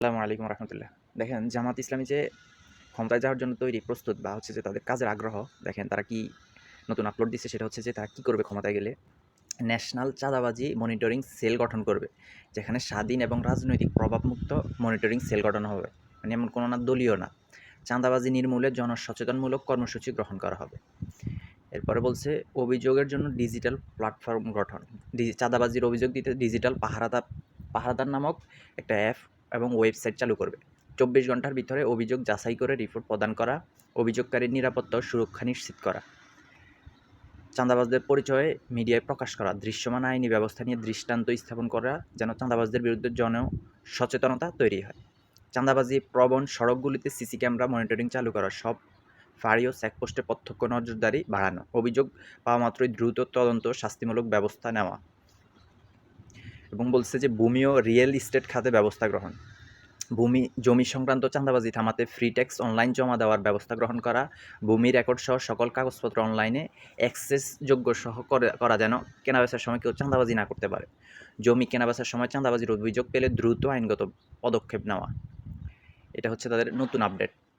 আসসালামু আলাইকুম রহমতুল্লাহ। দেখেন জামাত ইসলামী যে ক্ষমতায় যাওয়ার জন্য তৈরি প্রস্তুত বা হচ্ছে যে তাদের কাজের আগ্রহ, দেখেন তারা কি নতুন আপলোড দিচ্ছে, সেটা হচ্ছে যে তারা কী করবে ক্ষমতায় গেলে। ন্যাশনাল চাঁদাবাজি মনিটরিং সেল গঠন করবে, যেখানে স্বাধীন এবং রাজনৈতিক প্রভাবমুক্ত মনিটরিং সেল গঠন হবে। মানে এমন কোনো না, দলীয় না। চাঁদাবাজি নির্মূলে জনসচেতনমূলক কর্মসূচি গ্রহণ করা হবে। এরপরে বলছে অভিযোগের জন্য ডিজিটাল প্ল্যাটফর্ম গঠন। চাঁদাবাজির অভিযোগ দিতে ডিজিটাল পাহারাদার নামক একটা অ্যাপ এবং ওয়েবসাইট চালু করবে। 24 ঘন্টার ভিতরে অভিযোগ যাচাই করে রিপোর্ট প্রদান করা, অভিযোগকারীর নিরাপত্তা ও সুরক্ষা নিশ্চিত করা, চাঁদাবাজদের পরিচয় মিডিয়ায় প্রকাশ করা, দৃশ্যমান আইনি ব্যবস্থা নিয়ে দৃষ্টান্ত স্থাপন করা, যেন চাঁদাবাজদের বিরুদ্ধে সচেতনতা তৈরি হয়। চাঁদাবাজি প্রবণ সড়কগুলিতে সিসি ক্যামেরা মনিটরিং চালু করা, সব ফাঁড়ি ও চেকপোস্টে প্রত্যক্ষ নজরদারি বাড়ানো, অভিযোগ পাওয়া মাত্রই দ্রুত তদন্ত শাস্তিমূলক ব্যবস্থা নেওয়া। এবং বলছে যে ভূমি ও রিয়েল এস্টেট খাতে ব্যবস্থা গ্রহণ। জমি সংক্রান্ত চাঁদাবাজি থামাতে ফ্রি ট্যাক্স অনলাইন জমা দেওয়ার ব্যবস্থা গ্রহণ করা, ভূমি রেকর্ড সহ সকল কাগজপত্র অনলাইনে অ্যাক্সেসযোগ্য সহ করা, যেন কেনাবেচার সময় কেউ চাঁদাবাজি না করতে পারে। জমি কেনাবেচার সময় চাঁদাবাজির অভিযোগ পেলে দ্রুত আইনগত পদক্ষেপ নেওয়া। এটা হচ্ছে তাদের নতুন আপডেট।